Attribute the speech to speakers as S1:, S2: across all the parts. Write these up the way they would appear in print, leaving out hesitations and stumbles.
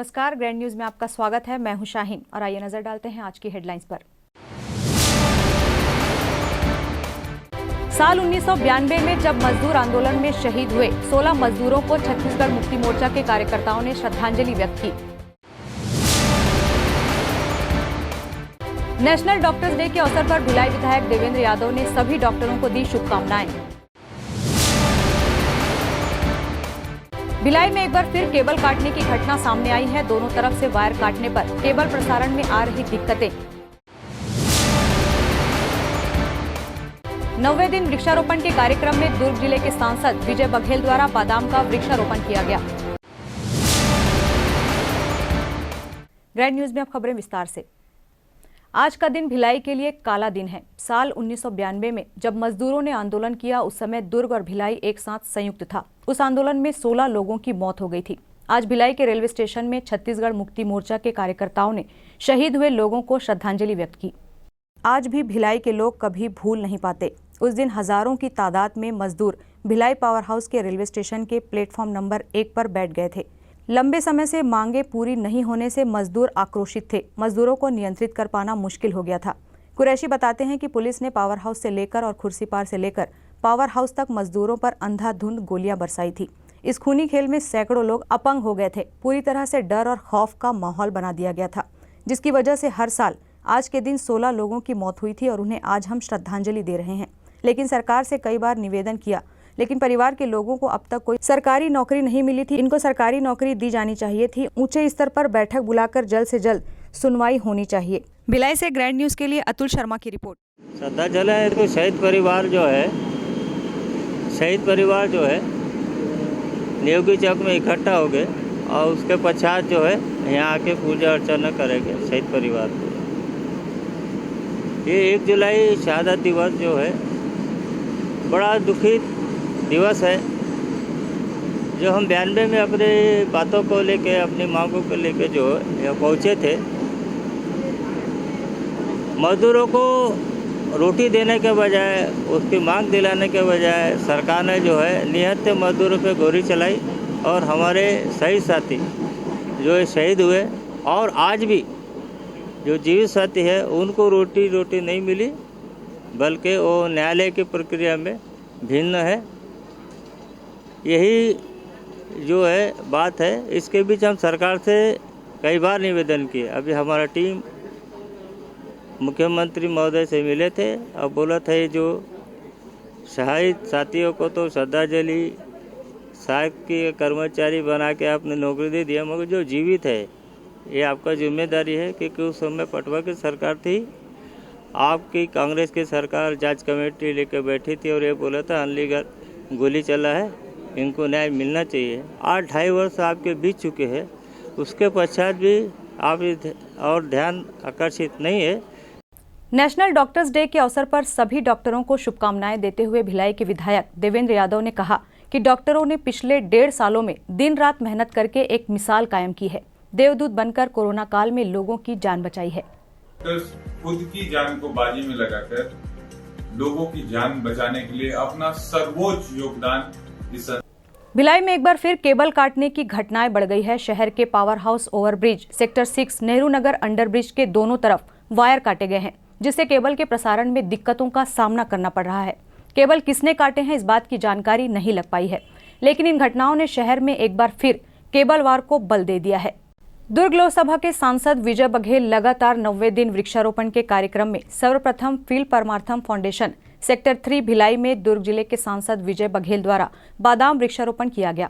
S1: नमस्कार, grand news में आपका स्वागत है। मैं हूं शाहीन और आइए नजर डालते हैं आज की हेडलाइंस पर। साल 1992 में जब मजदूर आंदोलन में शहीद हुए 16 मजदूरों को छत्तीसगढ़ मुक्ति मोर्चा के कार्यकर्ताओं ने श्रद्धांजलि व्यक्त की। नेशनल डॉक्टर्स डे के अवसर पर भिलाई विधायक देवेंद्र यादव ने सभी डॉक्टरों को दी शुभकामनाएं। भिलाई में एक बार फिर केबल काटने की घटना सामने आई है। दोनों तरफ से वायर काटने पर केबल प्रसारण में आ रही दिक्कतें। 90वें दिन वृक्षारोपण के कार्यक्रम में दुर्ग जिले के सांसद विजय बघेल द्वारा बादाम का वृक्षारोपण किया गया। ग्रैंड न्यूज में अब खबरें विस्तार से। आज का दिन भिलाई के लिए काला दिन है। साल 1992 में जब मजदूरों ने आंदोलन किया, उस समय दुर्ग और भिलाई एक साथ संयुक्त था। उस आंदोलन में 16 लोगों की मौत हो गई थी। आज भिलाई के रेलवे स्टेशन में छत्तीसगढ़ मुक्ति मोर्चा के कार्यकर्ताओं ने शहीद हुए लोगों को श्रद्धांजलि व्यक्त की। आज भी भिलाई के लोग कभी भूल नहीं पाते। उस दिन हजारों की तादाद में मजदूर भिलाई पावर हाउस के रेलवे स्टेशन के प्लेटफॉर्म नंबर 1 पर बैठ गए थे। लंबे समय से मांगे पूरी नहीं होने से मजदूर आक्रोशित थे। मजदूरों को नियंत्रित कर पाना मुश्किल हो गया था। कुरैशी बताते हैं कि पुलिस ने पावर हाउस से लेकर और खुर्सीपार से लेकर पावर हाउस तक मजदूरों पर अंधाधुंध गोलियां बरसाई थी। इस खूनी खेल में सैकड़ों लोग अपंग हो गए थे। पूरी तरह से डर और खौफ का माहौल बना दिया गया था, जिसकी वजह से हर साल आज के दिन 16 लोगों की मौत हुई थी और उन्हें आज हम श्रद्धांजलि दे रहे हैं। लेकिन सरकार से कई बार निवेदन किया, लेकिन परिवार के लोगों को अब तक कोई सरकारी नौकरी नहीं मिली थी। इनको सरकारी नौकरी दी जानी चाहिए थी। ऊंचे स्तर पर बैठक बुलाकर जल्द से जल्द सुनवाई होनी चाहिए। भिलाई से ग्रैंड न्यूज के लिए अतुल शर्मा की रिपोर्ट।
S2: श्रद्धांजलि है तो शहीद परिवार जो है नेवगी चौक में इकट्ठा हो गए और उसके पश्चात जो है यहाँ आके पूजा अर्चना करेंगे शहीद परिवार को। ये 1 जुलाई शहादत दिवस जो है बड़ा दुखी दिवस है। जो हम 92 में अपने बातों को लेके, अपनी मांगों को लेके जो यहाँ पहुँचे थे, मजदूरों को रोटी देने के बजाय, उसकी मांग दिलाने के बजाय सरकार ने जो है निहत्थे मजदूरों पे गोली चलाई और हमारे शहीद साथी जो शहीद हुए और आज भी जो जीवित साथी है उनको रोटी नहीं मिली, बल्कि वो न्यायालय की प्रक्रिया में भिन्न है। यही जो है बात है। इसके बीच हम सरकार से कई बार निवेदन किए। अभी हमारा टीम मुख्यमंत्री महोदय से मिले थे और बोला था जो शहीद साथियों को तो श्रद्धांजलि सहायक के कर्मचारी बना के आपने नौकरी दे दिया, मगर जो जीवित है ये आपका जिम्मेदारी है, क्योंकि उस समय पटवा की सरकार थी, आपकी कांग्रेस की सरकार जांच कमेटी लेकर बैठी थी और ये बोला था अनलीगल गोली चला है, इनको न्याय मिलना चाहिए। आज 2.5 वर्ष आपके बीत चुके हैं, उसके पश्चात भी आप और ध्यान आकर्षित नहीं है।
S1: नेशनल डॉक्टर्स डे के अवसर पर सभी डॉक्टरों को शुभकामनाएं देते हुए भिलाई के विधायक देवेंद्र यादव ने कहा कि डॉक्टरों ने पिछले 1.5 सालों में दिन रात मेहनत करके एक मिसाल कायम की है। देवदूत बनकर कोरोना काल में लोगों की जान बचाई है।
S3: खुद की जान को बाजी में लगाकर लोगों की जान बचाने के लिए अपना सर्वोच्च योगदान इस।
S1: भिलाई में एक बार फिर केबल काटने की घटनाएं बढ़ गई है। शहर के power house overbridge sector 6 Nehru Nagar underbridge के दोनों तरफ वायर काटे गए हैं, जिससे केबल के प्रसारण में दिक्कतों का सामना करना पड़ रहा है। केबल किसने काटे हैं इस बात की जानकारी नहीं लग पाई है, लेकिन इन घटनाओं ने शहर में एक बार फिर केबल वार को बल दे दिया है। दुर्ग लोकसभा के सांसद विजय बघेल लगातार 90वें दिन वृक्षारोपण के कार्यक्रम में सर्वप्रथम फील्ड परमार्थम फाउंडेशन सेक्टर 3 भिलाई में दुर्ग जिले के सांसद विजय बघेल द्वारा बादाम वृक्षारोपण किया गया।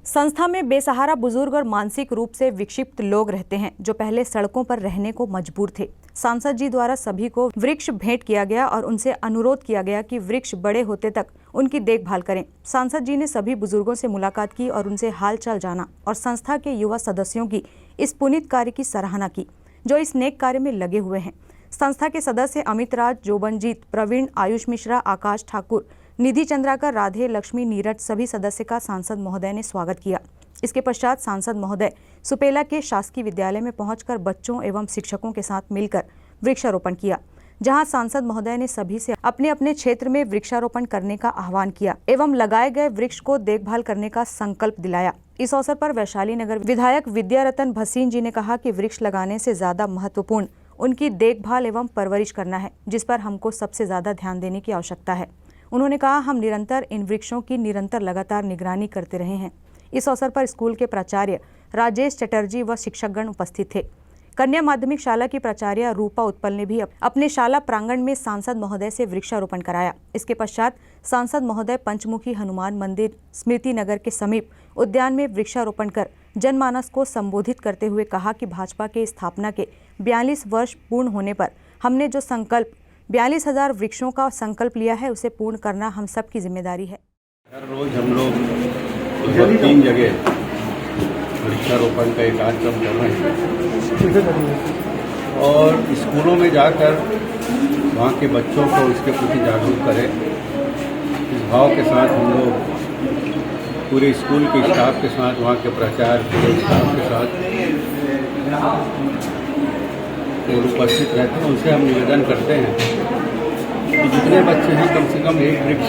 S1: संस्था में बेसहारा बुजुर्ग और मानसिक रूप से विक्षिप्त लोग रहते हैं, जो पहले सड़कों पर रहने को मजबूर थे। सांसद जी द्वारा सभी को वृक्ष भेंट किया गया और उनसे अनुरोध किया गया कि वृक्ष बड़े होते तक उनकी देखभाल करें। सांसद जी ने सभी बुजुर्गों से मुलाकात की और उनसे हालचाल जाना और संस्था के युवा सदस्यों की इस पुनीत कार्य की सराहना की, जो इस नेक कार्य में लगे हुए हैं। संस्था के सदस्य अमित राज, जोबनजीत, प्रवीण, आयुष मिश्रा, आकाश ठाकुर, निधि चंद्राकर, राधे, लक्ष्मी, नीरज सभी सदस्य का सांसद महोदय ने स्वागत किया। इसके पश्चात सांसद महोदय सुपेला के शासकीय विद्यालय में पहुंचकर बच्चों एवं शिक्षकों के साथ मिलकर वृक्षारोपण किया। जहां सांसद महोदय ने सभी से अपने अपने क्षेत्र में वृक्षारोपण करने का आह्वान किया एवं लगाए गए वृक्ष को देखभाल करने का संकल्प दिलाया। इस अवसर पर वैशाली नगर विधायक विद्यारतन भसीन जी ने कहा कि वृक्ष लगाने से ज्यादा महत्वपूर्ण उनकी देखभाल एवं परवरिश करना है, जिस पर हमको सबसे ज्यादा ध्यान देने की आवश्यकता है। उन्होंने कहा, हम निरंतर इन वृक्षों की निरंतर लगातार निगरानी करते रहे हैं। इस अवसर पर स्कूल के प्राचार्य राजेश चटर्जी व शिक्षकगण उपस्थित थे। कन्या माध्यमिक शाला की प्राचार्य रूपा उत्पल ने भी अपने शाला प्रांगण में सांसद महोदय से वृक्षारोपण कराया। इसके पश्चात सांसद महोदय पंचमुखी हनुमान मंदिर स्मृति नगर के समीप उद्यान में वृक्षारोपण कर जनमानस को संबोधित करते हुए कहा कि भाजपा के स्थापना के 42 वर्ष पूर्ण होने पर हमने जो संकल्प 42,000 वृक्षों का संकल्प लिया है, उसे पूर्ण करना हम सब की जिम्मेदारी है।
S4: हर रोज हम लोग 3 जगह वृक्षारोपण का एक कार्यक्रम कर रहे हैं और स्कूलों में जाकर वहाँ के बच्चों को इसके प्रति जागरूक करें। इस भाव के साथ हम लोग पूरे स्कूल के स्टाफ के साथ, वहाँ के प्राचार्य पूरे स्टाफ के साथ उपस्थित रहते हैं। उनसे हम निवेदन करते हैं कि जितने बच्चे हैं कम से कम एक वृक्ष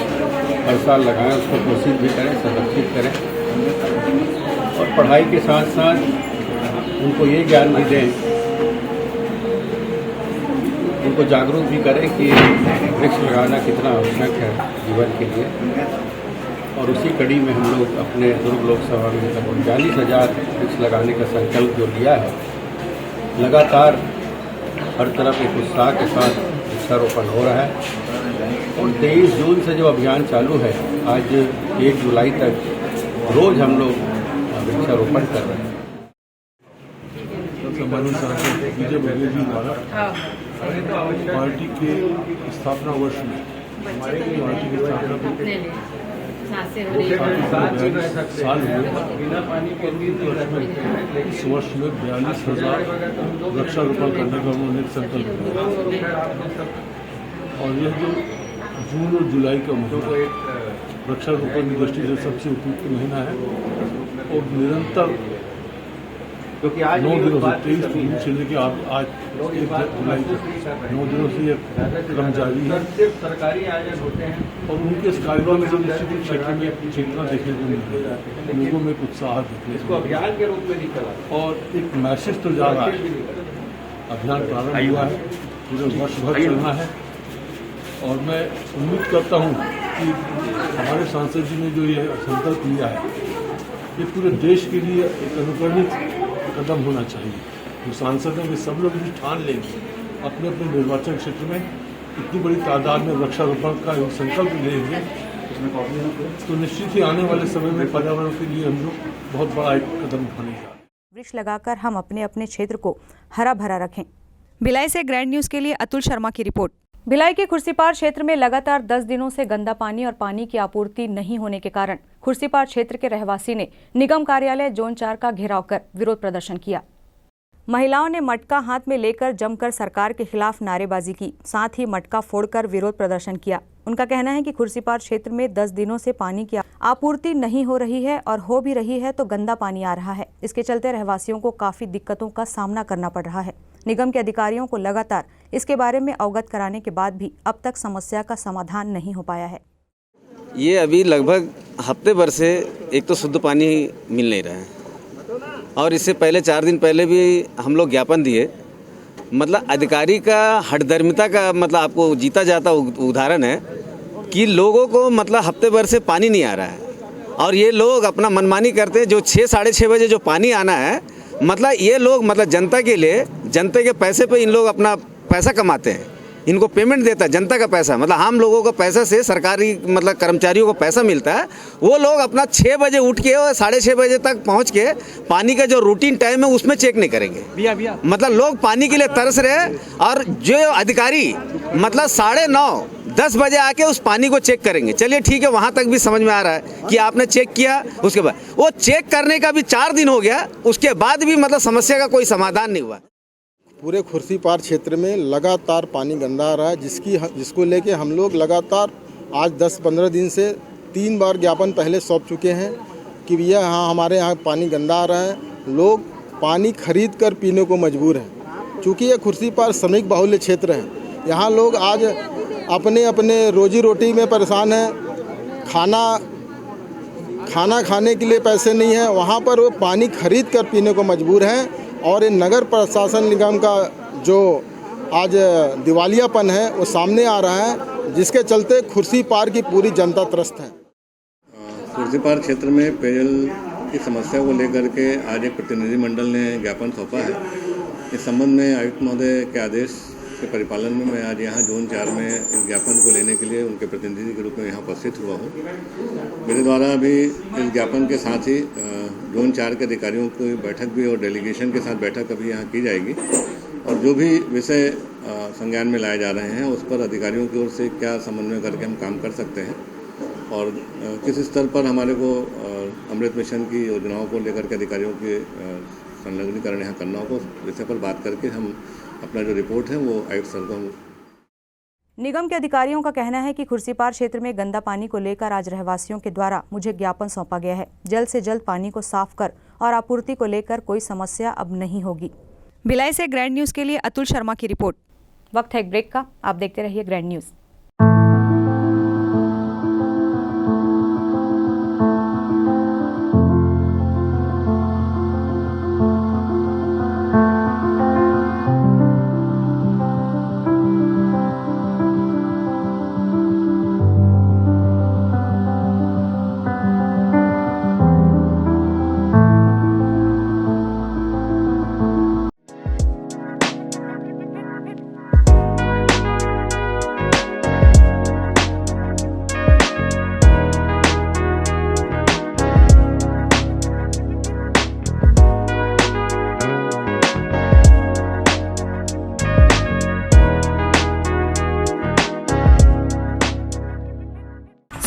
S4: हर साल लगाएं, उसको पोषित भी करें, संरक्षित करें और पढ़ाई के साथ साथ उनको ये ज्ञान भी दें, उनको जागरूक भी करें कि वृक्ष लगाना कितना आवश्यक है जीवन के लिए। और उसी कड़ी में हम लोग अपने दुर्ग लोकसभा में 42,000 वृक्ष लगाने का संकल्प जो लिया है, लगातार हर तरफ एक उत्साह के साथ वृक्षारोपण हो रहा है और 23 जून से जो अभियान चालू है, आज 1 जुलाई तक रोज हम लोग वृक्षारोपण कर रहे हैं।
S5: सम्मानित सांसद विजय बघेल जी द्वारा पार्टी के स्थापना वर्ष में पार्टी की स्थापना साल हुए, इस वर्ष में 42,000 वृक्षारोपण करने का उन्होंने संकल्प लिया और यह जो जून और जुलाई का महीना वृक्षारोपण की दृष्टि से सबसे उपयुक्त महीना है और निरंतर 9 दिनों से 23 जून से लेकर आज 1 जुलाई तक 9 दिनों से यह क्रम जारी है और उनके इस कार्यक्रम से निश्चित क्षेत्र में चेतना देखने को मिल रही है, लोगों में उत्साह देखने को और एक मैसेज तो जा रहा है। अभियान प्रारंभ हुआ है, पूरे वर्ष भर चलना है और मैं उम्मीद करता हूँ कि हमारे सांसद जी ने जो ये संकल्प लिया है, ये पूरे देश के लिए एक अनुकरणीय कदम होना चाहिए। तो सांसदों में सब लोग भी ठान लेंगे अपने अपने निर्वाचन क्षेत्र में इतनी बड़ी तादाद में वृक्षारोपण का एक संकल्प लेंगे, तो निश्चित ही आने वाले समय में पर्यावरण के लिए हम लोग बहुत बड़ा एक कदम उठाने जा रहे हैं।
S1: वृक्ष लगाकर हम अपने अपने क्षेत्र को हरा भरा रखें। भिलाई से ग्रैंड न्यूज के लिए अतुल शर्मा की रिपोर्ट। भिलाई के खुर्सीपार क्षेत्र में लगातार 10 दिनों से गंदा पानी और पानी की आपूर्ति नहीं होने के कारण खुर्सीपार क्षेत्र के रहवासी ने निगम कार्यालय जोन 4 का घेराव कर विरोध प्रदर्शन किया। महिलाओं ने मटका हाथ में लेकर जमकर सरकार के खिलाफ नारेबाजी की, साथ ही मटका फोड़कर विरोध प्रदर्शन किया। उनका कहना है कि खुर्सीपार क्षेत्र में 10 दिनों से पानी की आपूर्ति नहीं हो रही है और हो भी रही है तो गंदा पानी आ रहा है। इसके चलते रहवासियों को काफी दिक्कतों का सामना करना पड़ रहा है। निगम के अधिकारियों को लगातार इसके बारे में अवगत कराने के बाद भी अब तक समस्या का समाधान नहीं हो पाया है।
S6: ये अभी लगभग हफ्ते भर से एक तो शुद्ध पानी मिल नहीं रहा है और इससे पहले 4 दिन पहले भी हम लोग ज्ञापन दिए। मतलब अधिकारी का हठधर्मिता का मतलब आपको जीता जाता उदाहरण है कि लोगों को मतलब हफ्ते भर से पानी नहीं आ रहा है और ये लोग अपना मनमानी करते हैं। जो 6 साढ़े 6 बजे जो पानी आना है, मतलब ये लोग मतलब जनता के लिए, जनता के पैसे पे इन लोग अपना पैसा कमाते हैं। इनको पेमेंट देता है जनता का पैसा, मतलब हम लोगों का पैसा से सरकारी मतलब कर्मचारियों को पैसा मिलता है। वो लोग अपना 6 बजे उठ के और साढ़े 6 बजे तक पहुंच के पानी का जो रूटीन टाइम है उसमें चेक नहीं करेंगे। मतलब लोग पानी के लिए तरस रहे और जो अधिकारी मतलब 9:30 10 बजे आके उस पानी को चेक करेंगे। चलिए ठीक है, वहाँ तक भी समझ में आ रहा है कि आपने चेक किया। उसके बाद वो चेक करने का भी 4 दिन हो गया, उसके बाद भी मतलब समस्या का कोई समाधान नहीं हुआ।
S7: पूरे खुर्सीपार क्षेत्र में लगातार पानी गंदा आ रहा है, जिसको लेके हम लोग लगातार आज 10-15 दिन से 3 बार ज्ञापन पहले सौंप चुके हैं कि भैया हाँ हमारे यहाँ पानी गंदा आ रहा है। लोग पानी खरीद कर पीने को मजबूर हैं। चूँकि ये खुर्सीपार श्रमिक बाहुल्य क्षेत्र है, यहाँ लोग आज अपने अपने रोजी रोटी में परेशान हैं, खाना खाने के लिए पैसे नहीं है, वहाँ पर वो पानी खरीद कर पीने को मजबूर हैं। और ये नगर प्रशासन निगम का जो आज दिवालियापन है वो सामने आ रहा है, जिसके चलते खुर्सीपार की पूरी जनता त्रस्त है।
S8: खुर्सीपार क्षेत्र में पेयजल की समस्या को लेकर के आज एक प्रतिनिधिमंडल ने ज्ञापन सौंपा है। इस संबंध में आयुक्त महोदय के आदेश के परिपालन में मैं आज यहाँ जोन 4 में इस ज्ञापन को लेने के लिए उनके प्रतिनिधि के रूप में यहाँ उपस्थित हुआ हूँ। मेरे द्वारा अभी इस ज्ञापन के साथ ही जोन 4 के अधिकारियों की बैठक भी और डेलीगेशन के साथ बैठक अभी यहाँ की जाएगी और जो भी विषय संज्ञान में लाए जा रहे हैं उस पर अधिकारियों की ओर से क्या समन्वय करके हम काम कर सकते हैं और किस स्तर पर हमारे को अमृत मिशन की योजनाओं को लेकर के अधिकारियों के संलग्नीकरण यहाँ करना होगा, उस विषय पर बात करके हम अपना जो रिपोर्ट है वो आयुक्त सर को।
S1: निगम के अधिकारियों का कहना है कि खुर्सीपार क्षेत्र में गंदा पानी को लेकर आज रहवासियों के द्वारा मुझे ज्ञापन सौंपा गया है। जल्द से जल्द पानी को साफ कर और आपूर्ति को लेकर कोई समस्या अब नहीं होगी। भिलाई से ग्रैंड न्यूज़ के लिए अतुल शर्मा की रिपोर्ट। वक्त है एक ब्रेक का, आप देखते रहिए ग्रैंड न्यूज़।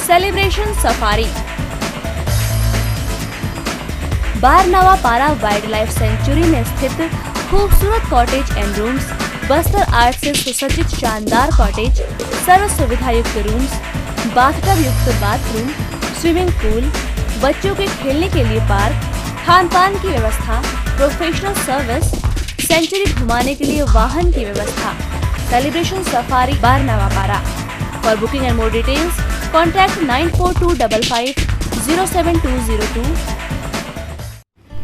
S9: सेलिब्रेशन सफारी बारनावा पारा वाइल्ड लाइफ सेंचुरी में स्थित खूबसूरत cottage and rooms, Bastar art से सुसज्जित शानदार कॉटेज, सर्व सुविधा युक्त रूम्स, बाथटब युक्त बाथरूम, स्विमिंग पूल, बच्चों के खेलने के लिए पार्क, खान पान की व्यवस्था, प्रोफेशनल सर्विस, सेंचुरी घुमाने के लिए वाहन की व्यवस्था। सेलिब्रेशन सफारी बारनावा पारा। For booking and more details contact 9425507202।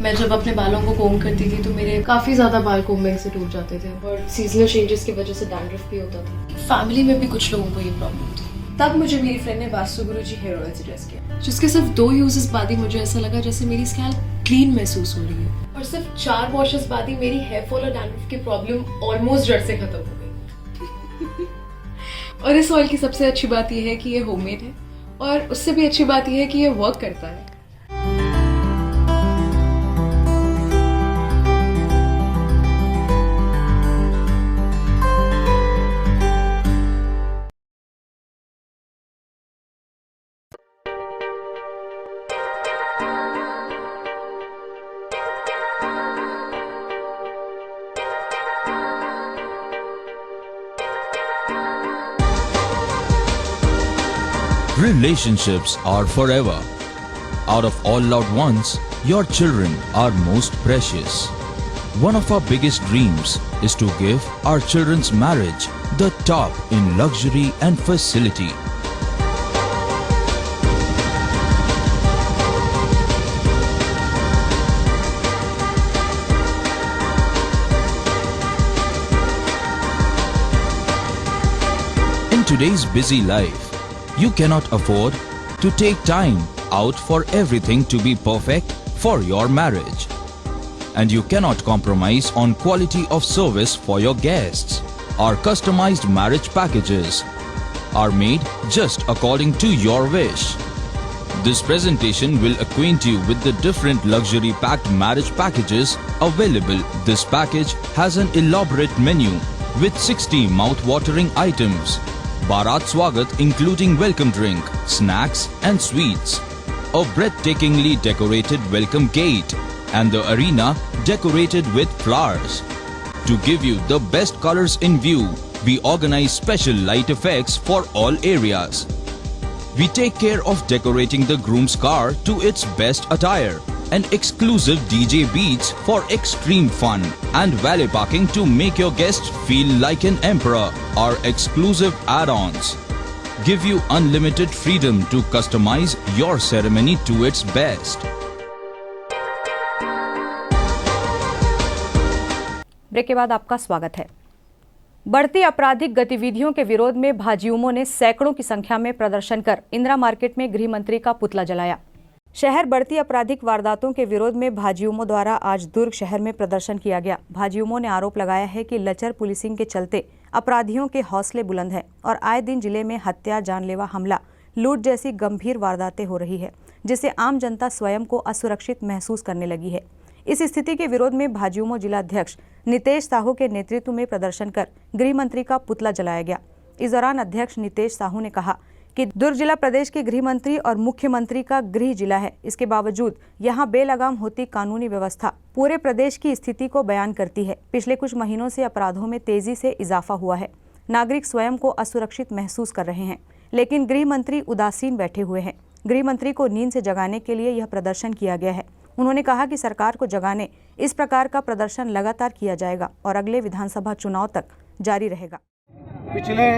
S10: मैं जब अपने बालों को कोम करती थी तो मेरे काफी ज्यादा बाल कोम्बिंग से टूट जाते थे और सीजनल चेंजेस की वजह से डैंड्रफ भी होता था। फैमिली में भी कुछ लोगों को ये प्रॉब्लम थी। तब मुझे मेरी फ्रेंड ने वास्तु गुरुजी हेयर ऑयल सजेस्ट किया, जिसके सिर्फ 2 यूजेस बाद ही मुझे ऐसा लगा जैसे मेरी स्कैल्प क्लीन महसूस हो रही है और सिर्फ 4 वॉशेस बाद ही मेरी हेयर फॉल और डैंड्रफ की प्रॉब्लम ऑलमोस्ट जड़ से खत्म हो गई। और इस ऑयल की सबसे अच्छी बात यह है कि ये होममेड है और उससे भी अच्छी बात यह है कि ये वर्क करता है।
S11: Relationships are forever. Out of all loved ones, your children are most precious. One of our biggest dreams is to give our children's marriage the top in luxury and facility. In today's busy life, you cannot afford to take time out for everything to be perfect for your marriage. And you cannot compromise on quality of service for your guests. Our customized marriage packages are made just according to your wish. This presentation will acquaint you with the different luxury packed marriage packages available. This package has an elaborate menu with 60 mouth-watering items. Bharat Swagat including welcome drink, snacks and sweets, a breathtakingly decorated welcome gate and the arena decorated with flowers. To give you the best colors in view, we organize special light effects for all areas. We take care of decorating the groom's car to its best attire. and exclusive DJ beats for extreme fun, and valet parking to make your guests feel like an emperor. Our exclusive add-ons give you unlimited freedom to customize your ceremony to its best.
S1: Break के बाद आपका स्वागत है। बढ़ती आपराधिक गतिविधियों के विरोध में भाजयुमों ने सैकड़ों की संख्या में प्रदर्शन कर इंदिरा मार्केट में गृह मंत्री का पुतला जलाया। शहर बढ़ती आपराधिक वारदातों के विरोध में भाजयुमों द्वारा आज दुर्ग शहर में प्रदर्शन किया गया। भाजयुमों ने आरोप लगाया है कि लचर पुलिसिंग के चलते अपराधियों के हौसले बुलंद हैं और आए दिन जिले में हत्या, जानलेवा हमला, लूट जैसी गंभीर वारदातें हो रही है, जिससे आम जनता स्वयं को असुरक्षित महसूस करने लगी है। इस स्थिति के विरोध में भाजयुमो जिलाध्यक्ष नितेश साहू के नेतृत्व में प्रदर्शन कर गृह मंत्री का पुतला जलाया गया। इस दौरान अध्यक्ष नितेश साहू ने कहा कि दुर्ग जिला प्रदेश के गृह मंत्री और मुख्यमंत्री का गृह जिला है। इसके बावजूद यहां बेलगाम होती कानूनी व्यवस्था पूरे प्रदेश की स्थिति को बयान करती है। पिछले कुछ महीनों से अपराधों में तेजी से इजाफा हुआ है। नागरिक स्वयं को असुरक्षित महसूस कर रहे हैं, लेकिन गृह मंत्री उदासीन बैठे हुए हैं। गृह मंत्री को नींद से जगाने के लिए यह प्रदर्शन किया गया है। उन्होंने कहा कि सरकार को जगाने इस प्रकार का प्रदर्शन लगातार किया जाएगा और अगले विधानसभा चुनाव तक जारी रहेगा।
S12: पिछले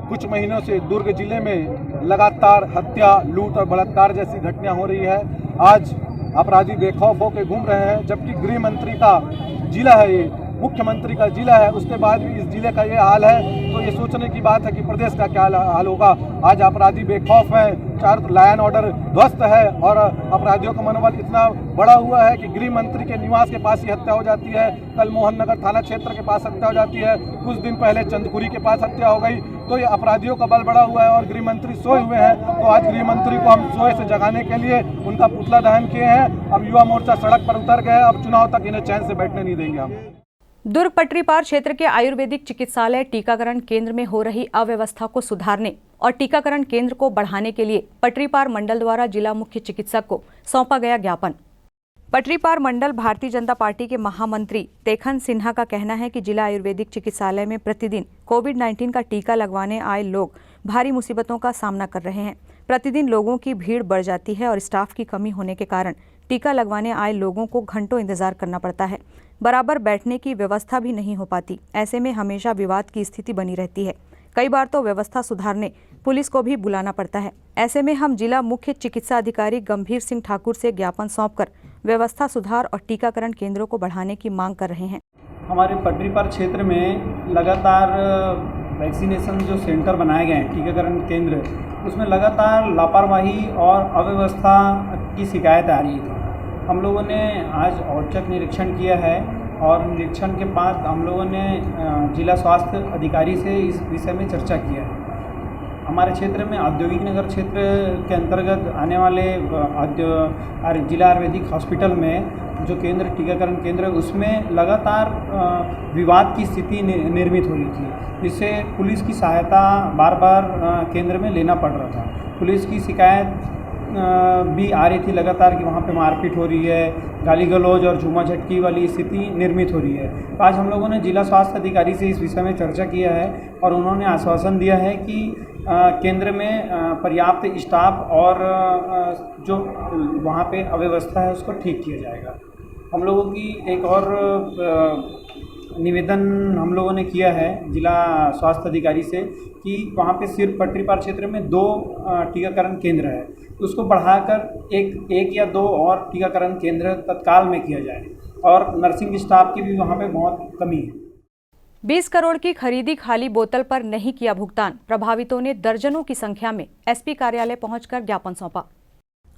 S12: कुछ महीनों से दुर्ग जिले में लगातार हत्या, लूट और बलात्कार जैसी घटनाएं हो रही है। आज अपराधी बेखौफ होकर घूम रहे हैं, जबकि गृह मंत्री का जिला है, ये मुख्यमंत्री का जिला है, उसके बाद भी इस जिले का ये हाल है। तो ये सोचने की बात है कि प्रदेश का क्या हाल होगा। आज अपराधी बेखौफ हैं, चारों लाइन ऑर्डर ध्वस्त है और अपराधियों का मनोबल इतना बड़ा हुआ है कि गृह मंत्री के निवास के पास ही हत्या हो जाती है। कल मोहन नगर थाना क्षेत्र के पास हत्या हो जाती है, कुछ दिन पहले चंदपुरी के पास हत्या हो गई। तो ये अपराधियों का बल बढ़ा हुआ है और गृह मंत्री सोए हुए हैं। तो आज गृह मंत्री को हम सोए से जगाने के लिए उनका पुतला दहन किए हैं। अब युवा मोर्चा सड़क पर उतर गए। अब चुनाव तक इन्हें चैन से बैठने नहीं देंगे हम।
S1: दुर्ग पटरी पार क्षेत्र के आयुर्वेदिक चिकित्सालय टीकाकरण केंद्र में हो रही अव्यवस्था को सुधारने और टीकाकरण केंद्र को बढ़ाने के लिए पटरी पार मंडल द्वारा जिला मुख्य चिकित्सक को सौंपा गया ज्ञापन। पटरी पार मंडल भारतीय जनता पार्टी के महामंत्री तेखन सिन्हा का कहना है कि जिला आयुर्वेदिक चिकित्सालय में प्रतिदिन कोविड-19 का टीका लगवाने आए लोग भारी मुसीबतों का सामना कर रहे हैं। प्रतिदिन लोगों की भीड़ बढ़ जाती है और स्टाफ की कमी होने के कारण टीका लगवाने आए लोगों को घंटों इंतजार करना पड़ता है। बराबर बैठने की व्यवस्था भी नहीं हो पाती। ऐसे में हमेशा विवाद की स्थिति बनी रहती है। कई बार तो व्यवस्था सुधारने पुलिस को भी बुलाना पड़ता है। ऐसे में हम जिला मुख्य चिकित्सा अधिकारी गंभीर सिंह ठाकुर से ज्ञापन सौंपकर व्यवस्था सुधार और टीकाकरण केंद्रों को बढ़ाने की मांग कर रहे हैं।
S13: हमारे पटरी पार क्षेत्र में लगातार वैक्सीनेशन जो सेंटर बनाए गए हैं, टीकाकरण केंद्र, उसमें लगातार लापरवाही और अव्यवस्था की शिकायत आ रही है। हम लोगों ने आज औचक निरीक्षण किया है और निरीक्षण के बाद हम लोगों ने जिला स्वास्थ्य अधिकारी से इस विषय में चर्चा किया है। हमारे क्षेत्र में औद्योगिक नगर क्षेत्र के अंतर्गत आने वाले जिला आयुर्वेदिक हॉस्पिटल में जो केंद्र टीकाकरण केंद्र है, उसमें लगातार विवाद की स्थिति निर्मित हो रही थी, जिससे पुलिस की सहायता बार बार केंद्र में लेना पड़ रहा था। पुलिस की शिकायत भी आ रही थी लगातार कि वहाँ पे मारपीट हो रही है, गाली गलौज और झूमा झटकी वाली स्थिति निर्मित हो रही है। तो आज हम लोगों ने जिला स्वास्थ्य अधिकारी से इस विषय में चर्चा किया है और उन्होंने आश्वासन दिया है कि केंद्र में पर्याप्त स्टाफ और जो वहाँ पे अव्यवस्था है उसको ठीक किया जाएगा। हम लोगों की एक और निवेदन हम लोगों ने किया है जिला स्वास्थ्य अधिकारी से कि वहाँ पे सिर्फ पटरी पार क्षेत्र में 2 टीकाकरण केंद्र है, उसको बढ़ाकर एक या 2 और टीकाकरण केंद्र तत्काल में किया जाए और नर्सिंग स्टाफ की भी वहाँ पे बहुत कमी है।
S1: 20 करोड़ की खरीदी खाली बोतल पर नहीं किया भुगतान। प्रभावितों ने दर्जनों की संख्या में एसपी कार्यालय पहुंचकर ज्ञापन सौंपा।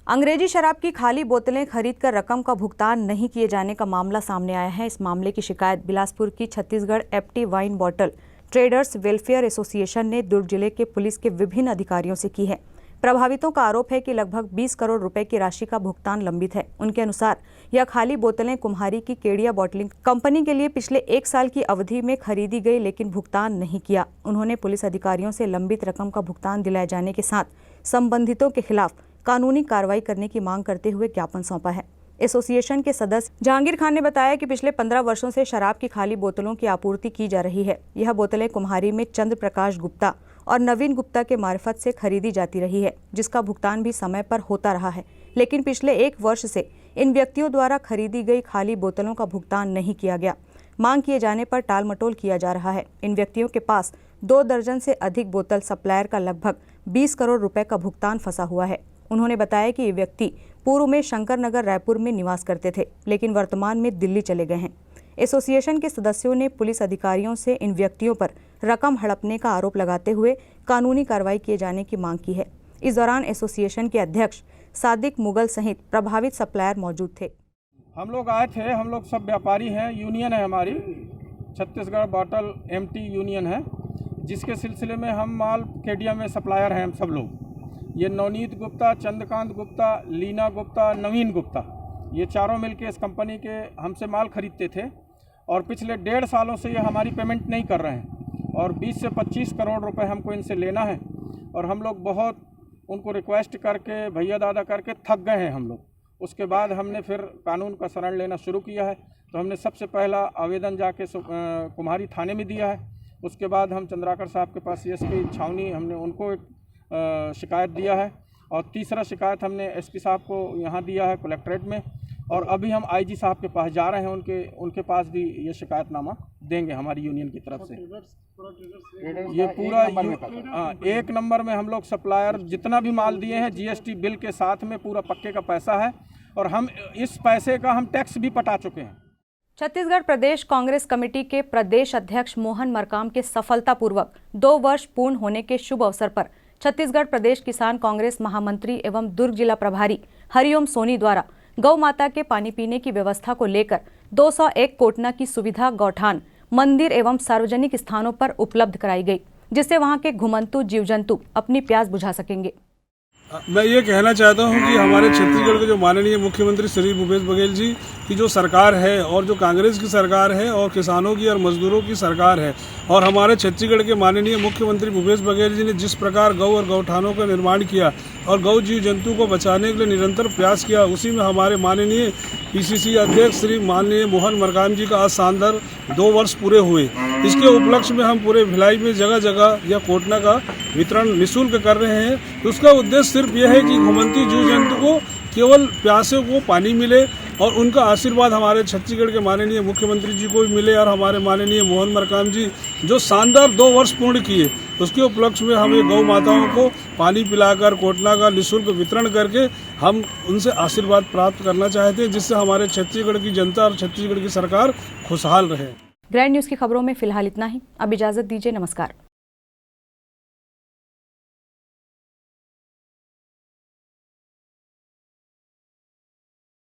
S1: अंग्रेजी शराब की खाली बोतलें खरीदकर रकम का भुगतान नहीं किए जाने का मामला सामने आया है। इस मामले की शिकायत बिलासपुर की Chhattisgarh empty wine bottle traders welfare association ने दुर्ग जिले के पुलिस के विभिन्न अधिकारियों से की है। प्रभावितों का आरोप है कि लगभग 20 करोड़ रुपए की राशि का भुगतान लंबित है। उनके अनुसार यह खाली बोतलें कुम्हारी की केडिया बॉटलिंग कंपनी के लिए पिछले 1 साल की अवधि में खरीदी गई, लेकिन भुगतान नहीं किया। उन्होंने पुलिस अधिकारियों से लंबित रकम का भुगतान दिलाए जाने के साथ संबंधितों के खिलाफ कानूनी कार्रवाई करने की मांग करते हुए ज्ञापन सौंपा है। एसोसिएशन के सदस्य जहांगीर खान ने बताया कि पिछले 15 वर्षों से शराब की खाली बोतलों की आपूर्ति की जा रही है। यह बोतलें कुम्हारी में चंद्र प्रकाश गुप्ता और नवीन गुप्ता के मार्फत से खरीदी जाती रही है, जिसका भुगतान भी समय पर होता रहा है, लेकिन पिछले 1 वर्ष से इन व्यक्तियों द्वारा खरीदी गई खाली बोतलों का भुगतान नहीं किया गया। मांग किए जाने पर टालमटोल किया जा रहा है। इन व्यक्तियों के पास 2 दर्जन से अधिक बोतल सप्लायर का लगभग 20 करोड़ रुपए का भुगतान फंसा हुआ है। उन्होंने बताया कि ये व्यक्ति पूर्व में शंकर नगर रायपुर में निवास करते थे, लेकिन वर्तमान में दिल्ली चले गए हैं। एसोसिएशन के सदस्यों ने पुलिस अधिकारियों से इन व्यक्तियों पर रकम हड़पने का आरोप लगाते हुए कानूनी कार्रवाई किए जाने की मांग की है। इस दौरान एसोसिएशन के अध्यक्ष सादिक मुगल सहित प्रभावित सप्लायर मौजूद थे।
S12: हम लोग आए थे, हम लोग सब व्यापारी हैं, यूनियन है हमारी, छत्तीसगढ़ बॉटल एमटी यूनियन है, जिसके सिलसिले में हम माल केडिया में सप्लायर हैं हम सब लोग। ये नवनीत गुप्ता, चंद्रकांत गुप्ता, लीना गुप्ता, नवीन गुप्ता, ये चारों मिलके इस कंपनी के हमसे माल खरीदते थे और पिछले 1.5 सालों से ये हमारी पेमेंट नहीं कर रहे हैं और 20 से 25 करोड़ रुपए हमको इनसे लेना है। और हम लोग बहुत उनको रिक्वेस्ट करके, भैया दादा करके थक गए हैं हम लोग। उसके बाद हमने फिर कानून का शरण लेना शुरू किया है। तो हमने सबसे पहला आवेदन जाके कुम्हारी थाने में दिया है। उसके बाद हम चंद्राकर साहब के पास एसपी छावनी, हमने उनको एक शिकायत दिया है और तीसरा शिकायत हमने एसपी साहब को यहाँ दिया है कलेक्ट्रेट में। और अभी हम आईजी साहब के पास जा रहे हैं, उनके पास भी ये शिकायतनामा देंगे हमारी यूनियन की तरफ से। ये पूरा 1 नंबर में हम लोग सप्लायर जितना भी माल दिए हैं जीएसटी बिल के साथ में पूरा पक्के का पैसा है और हम इस पैसे का हम टैक्स भी पटा चुके हैं।
S1: छत्तीसगढ़ प्रदेश कांग्रेस कमेटी के प्रदेश अध्यक्ष मोहन मरकाम के सफलतापूर्वक 2 वर्ष पूर्ण होने के शुभ अवसर पर छत्तीसगढ़ प्रदेश किसान कांग्रेस महामंत्री एवं दुर्ग जिला प्रभारी हरिओम सोनी द्वारा गौ माता के पानी पीने की व्यवस्था को लेकर 201 कोटना की सुविधा गौठान, मंदिर एवं सार्वजनिक स्थानों पर उपलब्ध कराई गई, जिससे वहां के घुमंतु जीव जंतु अपनी प्यास बुझा सकेंगे।
S5: मैं ये कहना चाहता हूँ कि हमारे छत्तीसगढ़ के जो माननीय मुख्यमंत्री श्री भूपेश बघेल जी की जो सरकार है और जो कांग्रेस की सरकार है और किसानों की और मजदूरों की सरकार है और हमारे छत्तीसगढ़ के माननीय मुख्यमंत्री भूपेश बघेल जी ने जिस प्रकार गौ और गौठानों का निर्माण किया और गौ जीव जंतु को बचाने के लिए निरंतर प्रयास किया, उसी में हमारे माननीय पीसीसी अध्यक्ष श्री माननीय मोहन मरकाम जी का आज शानदार 2 वर्ष पूरे हुए। इसके उपलक्ष्य में हम पूरे भिलाई में जगह जगह या कोटना का वितरण निःशुल्क कर रहे हैं। तो उसका उद्देश्य सिर्फ यह है कि घुमंती जीव जंतु को केवल प्यासे को पानी मिले और उनका आशीर्वाद हमारे छत्तीसगढ़ के माननीय मुख्यमंत्री जी को भी मिले और हमारे माननीय मोहन मरकाम जी जो शानदार 2 वर्ष पूर्ण किए, उसके उपलक्ष्य में हमें गौ माताओं को पानी पिलाकर कोटना का निःशुल्क वितरण करके हम उनसे आशीर्वाद प्राप्त करना चाहते हैं, जिससे हमारे छत्तीसगढ़ की जनता और छत्तीसगढ़ की सरकार खुशहाल रहे।
S1: ग्रैंड न्यूज़ की खबरों में फिलहाल इतना ही। अब इजाजत दीजिए। नमस्कार।